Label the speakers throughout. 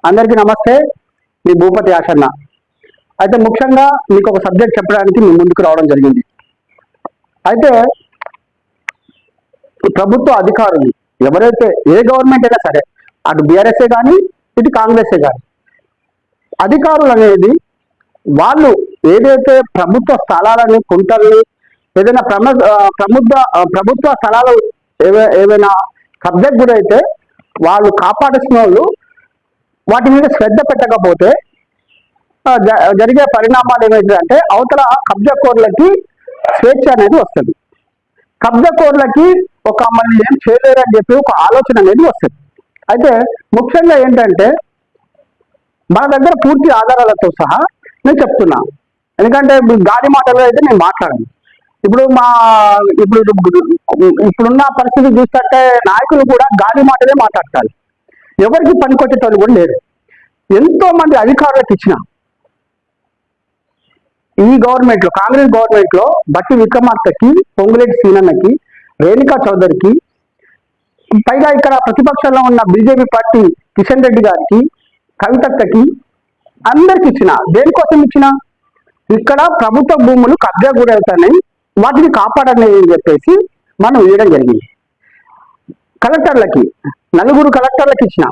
Speaker 1: అందరికీ నమస్తే. మీ భూపతి ఆశన్న. అయితే ముఖ్యంగా మీకు ఒక సబ్జెక్ట్ చెప్పడానికి మీ ముందుకు రావడం జరిగింది. అయితే ప్రభుత్వ అధికారులు ఎవరైతే ఏ గవర్నమెంట్ అయినా సరే, అటు బీఆర్ఎస్ఏ కానీ ఇటు కాంగ్రెసే కానీ, అధికారులు అనేది వాళ్ళు ఏదైతే ప్రభుత్వ స్థలాలని కుంటల్ని ఏదైనా ప్రభుత్వ స్థలాలు ఏవైనా కబ్జాకు గురైతే వాళ్ళు కాపాడుతున్న వాళ్ళు వాటి మీద శ్రద్ధ పెట్టకపోతే జరిగే పరిణామాలు ఏమైందంటే అవతల కబ్జాకోర్లకి స్వేచ్ఛ అనేది వస్తుంది. కబ్జాకోర్లకి ఒక మళ్ళీ ఏం చేయలేరని చెప్పి ఒక ఆలోచన అనేది వస్తుంది. అయితే ముఖ్యంగా ఏంటంటే మన దగ్గర పూర్తి ఆధారాలతో సహా నేను చెప్తున్నా. ఎందుకంటే గాలి మాటలు అయితే నేను మాట్లాడను. ఇప్పుడున్న పరిస్థితి చూస్తే నాయకులు కూడా గాలి మాటలే మాట్లాడతారు. ఎవరికి పనికొచ్చేటోళ్ళు కూడా లేరు. ఎంతో మంది అధికారులకు ఇచ్చిన ఈ గవర్నమెంట్ లో, కాంగ్రెస్ గవర్నమెంట్ లో బట్టి విక్రమార్కకి, పొంగులేటి సీనన్నకి, రేణుకా చౌదరికి, పైగా ఇక్కడ ప్రతిపక్షంలో ఉన్న బీజేపీ పార్టీ కిషన్ రెడ్డి గారికి, కవితక్కకి అందరికి ఇచ్చిన. దేనికోసం ఇచ్చిన? ఇక్కడ ప్రభుత్వ భూములు కబ్జా గురవుతాయి, వాటిని కాపాడని చెప్పేసి మనం ఇవ్వడం జరిగింది. కలెక్టర్లకి 4 కలెక్టర్లకు ఇచ్చిన.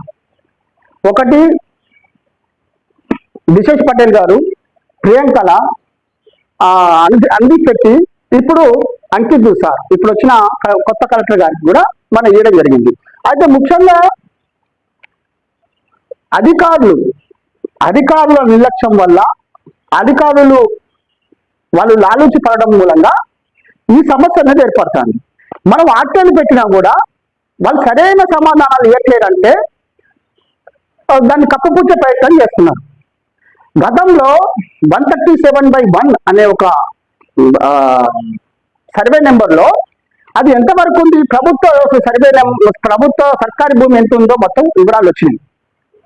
Speaker 1: ఒకటి విశేష్ పటేల్ గారు, ప్రియాంకల, అందిత్ పెట్టి, ఇప్పుడు అంకిత్ సార్, ఇప్పుడు వచ్చిన కొత్త కలెక్టర్ గారికి కూడా మనం ఇవ్వడం జరిగింది. అయితే ముఖ్యంగా అధికారుల నిర్లక్ష్యం వల్ల, అధికారులు వాళ్ళు లాలూచి పడడం మూలంగా ఈ సమస్య అనేది ఏర్పడుతుంది. మనం ఆర్టీలు పెట్టినా కూడా వాళ్ళు సరైన సమాధానాలు ఇవ్వట్లేదంటే దాన్ని కప్పపుచ్చే ప్రయత్నం చేస్తున్నారు. గతంలో 137/1 అనే ఒక సర్వే నెంబర్లో అది ఎంతవరకు ఉంది, ప్రభుత్వ సర్కారీ భూమి ఎంత ఉందో మొత్తం వివరాలు వచ్చినాయి,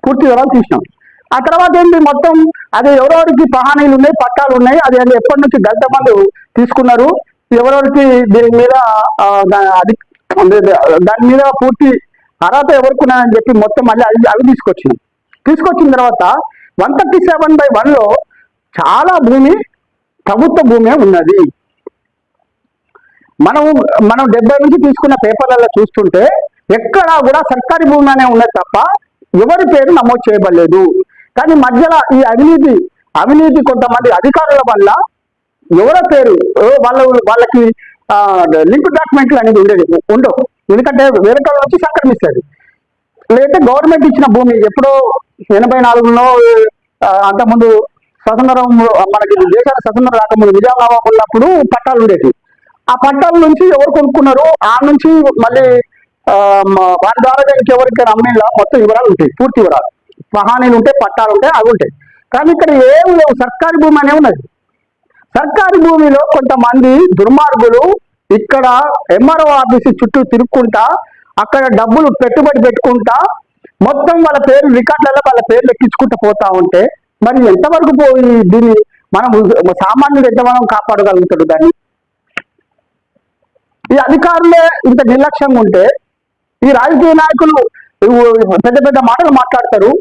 Speaker 1: పూర్తి వివరాలు తీసినాం. ఆ తర్వాత ఏంటి, మొత్తం అది ఎవరెవరికి పహానీలు ఉన్నాయి, పట్టాలు ఉన్నాయి, అది ఎప్పటి నుంచి దళిత బంధు తీసుకున్నారు, ఎవరెవరికి దీని మీద దాని మీద పూర్తి అర్హత ఎవరికి ఉన్నాయని చెప్పి మొత్తం మళ్ళీ అవి తీసుకొచ్చిన తర్వాత 137/1లో చాలా భూమి ప్రభుత్వ భూమే ఉన్నది. మనం 70 నుంచి తీసుకున్న పేపర్లలో చూస్తుంటే ఎక్కడా కూడా సర్కారీ భూమి అనే ఉన్నది తప్ప ఎవరి పేరు నమోదు చేయబడలేదు. కానీ మధ్యలో ఈ అవినీతి కొంతమంది అధికారుల వల్ల ఎవరి పేరు వాళ్ళకి లింక్ డాక్యుమెంట్లు అనేది ఉండవు. ఎందుకంటే వేరే నుంచి సంక్రమిస్తుంది. లేదంటే గవర్నమెంట్ ఇచ్చిన భూమి ఎప్పుడో 84లో అంతకుముందు స్వతంత్రం, మనకి దేశాల స్వతంత్రం రాకముందు నిజామాబాద్ ఉన్నప్పుడు పట్టాలు ఉండేవి. ఆ పట్టాల నుంచి ఎవరు కొనుక్కున్నారు, ఆ నుంచి మళ్ళీ వారి ద్వారా ఎవరికైనా అమ్మిలా మొత్తం వివరాలు ఉంటాయి, పూర్తి వివరాలు, పహానీలు ఉంటాయి, పట్టాలు ఉంటాయి, అవి ఉంటాయి. కానీ ఇక్కడ ఏం లేవు, సర్కారీ భూమి అనే ఉన్నది. సర్కారీ భూమిలో కొంతమంది దుర్మార్గులు ఇక్కడ ఎంఆర్ఓ ఆఫీసు చుట్టూ తిరుక్కుంటా, అక్కడ డబ్బులు పెట్టుబడి పెట్టుకుంటా, మొత్తం వాళ్ళ పేరు రికార్డులలో వాళ్ళ పేర్లు ఎక్కించుకుంటూ పోతా ఉంటే మరి ఎంతవరకు పోయి దీన్ని మనం సామాన్యుడు ఎంతవరం కాపాడగలుగుతాడు? దాన్ని ఈ అధికారులే ఇంత నిర్లక్ష్యంగా ఉంటే ఈ రాజకీయ నాయకులు పెద్ద పెద్ద మాటలు మాట్లాడతారు.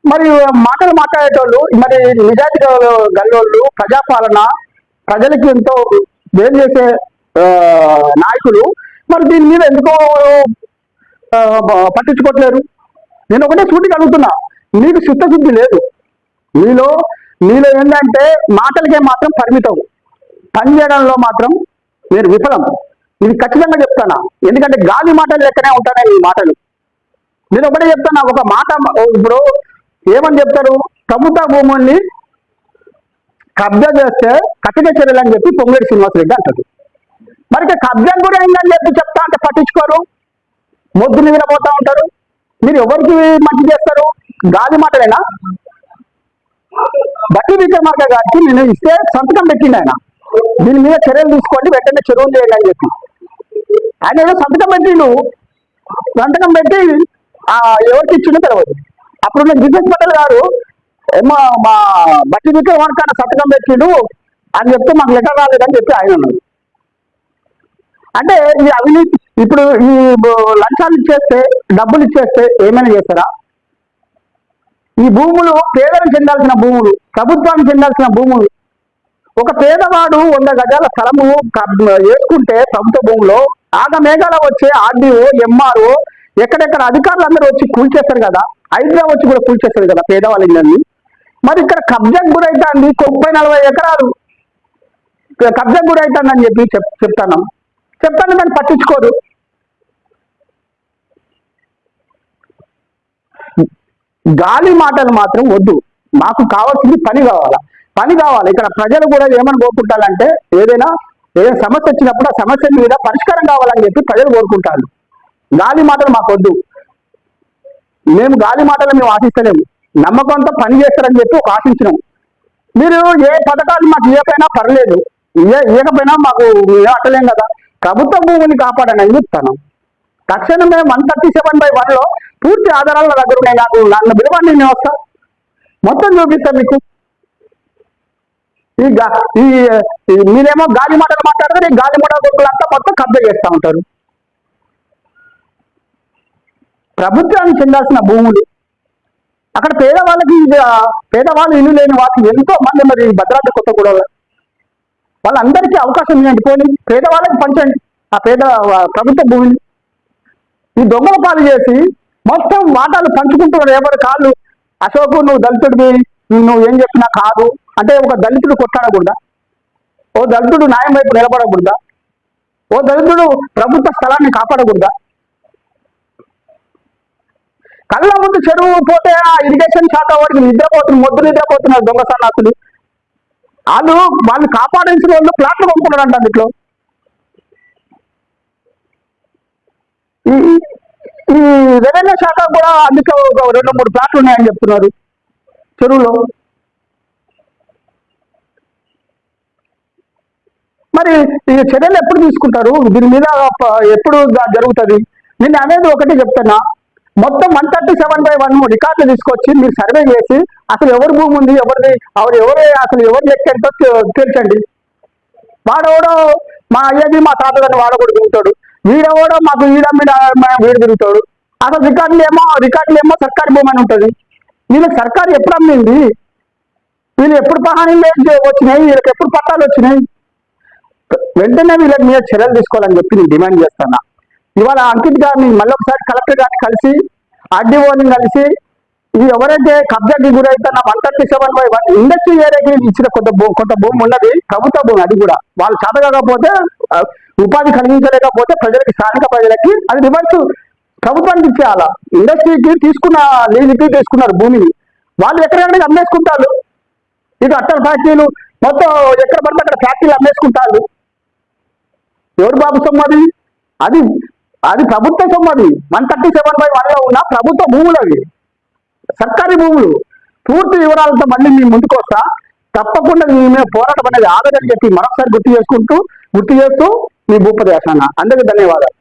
Speaker 1: మరి మాటలు మాట్లాడేటోళ్ళు, మరి నిజాయితీ గల్లోళ్ళు, ప్రజాపాలన, ప్రజలకి ఎంతో వేరు చేసే నాయకులు మరి దీని మీద ఎందుకో పట్టించుకోవట్లేరు. నేను ఒకటే సూటిగా అడుగుతున్నా, నీకు చిత్తశుద్ధి లేదు. నీలో ఏంటంటే మాటలకే మాత్రం పరిమితం, పనిచేయడంలో మాత్రం నేను విఫలం. ఇది ఖచ్చితంగా చెప్తానా, ఎందుకంటే గాలి మాటలు లెక్కనే ఉంటానే ఈ మాటలు. నేను ఒకటే చెప్తాను, ఒక మాట ఇప్పుడు ఏమని చెప్తారు, ప్రభుత్వ భూముల్ని కబ్జా చేస్తే కఠిన చర్యలు అని చెప్పి పొంగులేటి శ్రీనివాసరెడ్డి అంటారు. మరి కబ్జా కూడా అయిందని చెప్పి చెప్తా అంటే పట్టించుకోరు, మొద్దు నిద్రపోతా ఉంటారు. మీరు ఎవరికి మంచి చేస్తారు? గాలి మాటలేనా? బట్టి విక్రమార్క గారికి నేను ఇస్తే సంతకం పెట్టిండు ఆయన, దీని మీద చర్యలు తీసుకోండి, వెంటనే చెరువులు చేయండి అని చెప్పి. ఆయన ఏదో సంతకం పెట్టి ఎవరికి ఇచ్చిండో తెలియదు. అప్పుడు నేను విశేష్ పటేల్ గారు ఏమో మా బట్టి విక్రమార్క సంతకం పెట్టిండు అని చెప్తే మాకు లెటర్ రాలేదని చెప్పి ఆయన అన్నారు. అంటే ఈ అవినీతి ఇప్పుడు ఈ లంచాలు ఇచ్చేస్తే, డబ్బులు ఇచ్చేస్తే ఏమైనా చేస్తారా? ఈ భూములు పేదలకు చెందాల్సిన భూములు, ప్రభుత్వానికి చెందాల్సిన భూములు. ఒక పేదవాడు 100 గజాల స్థలము వేసుకుంటే ప్రభుత్వ భూమిలో ఆగమేఘాల వచ్చే ఆర్డీఓ, ఎంఆర్ఓ, ఎక్కడెక్కడ అధికారులు అందరూ వచ్చి కూల్చేస్తారు కదా, హైదరాబాద్ వచ్చి కూడా కూల్చేస్తారు కదా పేదవాళ్ళని. మరి ఇక్కడ కబ్జాకు గురైతుంది 30-40 ఎకరాలు కబ్జాకు గురైతుందని చెప్పి చెప్తాను దాన్ని పట్టించుకోరు. గాలి మాటలు మాత్రం వద్దు. మాకు కావాల్సింది పని కావాలి. ఇక్కడ ప్రజలు కూడా ఏమని కోరుకుంటారంటే ఏదైనా సమస్య వచ్చినప్పుడు ఆ సమస్య మీద పరిష్కారం కావాలని చెప్పి ప్రజలు కోరుకుంటారు. గాలి మాటలు మాకు వద్దు. మేము గాలి మాటలు మేము ఆశిస్తలేము. నమ్మకంతో పని చేస్తారని చెప్పి ఒక ఆశించినాం. మీరు ఏ పథకాలు మాకు ఇవ్వకపోయినా పర్లేదు, ఇవ్వకపోయినా మాకు అట్టలేం కదా. ప్రభుత్వ భూమిని కాపాడని చెప్తాను. తక్షణమే 137/1 పూర్తి ఆధారాలు నా దగ్గర ఉన్నాయి. నాకు నన్ను విలువని నేను వస్తా, మొత్తం చూపిస్తాను మీకు. మీరేమో గాలి మాటలు మాట్లాడతారు, ఈ గాలి మాటల కొడుకులంతా మొత్తం కబ్జా చేస్తూ ఉంటారు. ప్రభుత్వానికి చెందాల్సిన భూములు అక్కడ పేదవాళ్ళు ఇల్లు లేని వాళ్ళకి ఎంతో మంది మరి భద్రాద్రి కొత్తగూడెంలో వాళ్ళందరికీ అవకాశం ఇవ్వండి. పోనీ పేదవాళ్ళకి పంచండి ఆ ప్రభుత్వ భూమిని. ఈ దొంగల పాలు చేసి మొత్తం వాటాలు పంచుకుంటున్నారు. ఎవరి కాళ్ళు అశోకు నువ్వు దళితుడివి, నువ్వు ఏం చెప్పినా కాదు అంటే ఒక దళితుడు కొట్లాడకూడదా? ఓ దళితుడు న్యాయం వైపు నిలబడకూడదా? ఓ దళితుడు ప్రభుత్వ స్థలాన్ని కాపాడకూడదా? కళ్ళ ముందు చెరువు పోతే ఆ ఇరిగేషన్ శాఖ వాడికి నిద్రపోతున్నారు దొంగ సన్నాసులు. వాళ్ళు కాపాడాల్సిన వాళ్ళు ప్లాట్లు కొనుక్కున్నారంట. అందులో ఈ రెవెన్యూ శాఖ కూడా అందుకే 2-3 ప్లాట్లు ఉన్నాయని చెప్తున్నారు చెరువులో. మరి ఈ చర్యలు ఎప్పుడు తీసుకుంటారు? దీని మీద ఎప్పుడు జరుగుతుంది? నేను అనేది ఒకటి చెప్తున్నా, మొత్తం 137/1 రికార్డులు తీసుకొచ్చి మీరు సర్వే చేసి అసలు ఎవరి భూమి ఉంది, అసలు ఎవరు లెక్క ఎంతో తేల్చండి. వాడెవడో మా అయ్యది మా తాతదని వాడు కూడా తిరుగుతాడు, వీడెవడో మాకు వీడు తిరుగుతాడు. అసలు రికార్డులు ఏమో సర్కారీ భూమి అని ఉంటుంది. వీళ్ళకి సర్కారు ఎప్పుడు అమ్మింది? వీళ్ళు ఎప్పుడు పహానీలు వచ్చినాయి? వీళ్ళకి ఎప్పుడు పట్టాలు వచ్చినాయి? వెంటనే వీళ్ళకి మీద చర్యలు తీసుకోవాలని చెప్పి నేను డిమాండ్ చేస్తున్నా. ఇవాళ అంకిత్ గారిని మళ్ళీ ఒకసారి కలెక్టర్ గారిని కలిసి ఆర్డీఓని కలిసి ఇది ఎవరైతే కబ్జాకి గురైతున్న 137/1 ఇండస్ట్రీ ఏరియాకి ఇచ్చిన కొంత భూమి ఉన్నది ప్రభుత్వ భూమి. అది కూడా వాళ్ళు చేత కాకపోతే ఉపాధి కలిగించలేకపోతే ప్రజలకి, స్థానిక ప్రజలకి అది రివర్స్ ప్రభుత్వానికి ఇచ్చేయాలా. ఇండస్ట్రీకి లీజుకి తీసుకున్నారు భూమిని, వాళ్ళు ఎక్కడెక్కడ అమ్మేసుకుంటారు. ఇది అట్టల ఫ్యాక్టరీలు మొత్తం ఎక్కడ పడితే అక్కడ ఫ్యాక్టరీలు అమ్మేసుకుంటారు. ఎవరు బాబు సొమ్మది? అది ప్రభుత్వ సొమ్మది. 137/1 ఉన్న ప్రభుత్వ భూములు, అవి సర్కారీ భూములు. పూర్తి వివరాలతో మళ్ళీ మీ ముందుకు వస్తా. తప్పకుండా మీ మీద పోరాటం అనేది ఆగదని చెప్పి మరొకసారి గుర్తు చేస్తూ మీ భూపదేశాన అందరికీ ధన్యవాదాలు.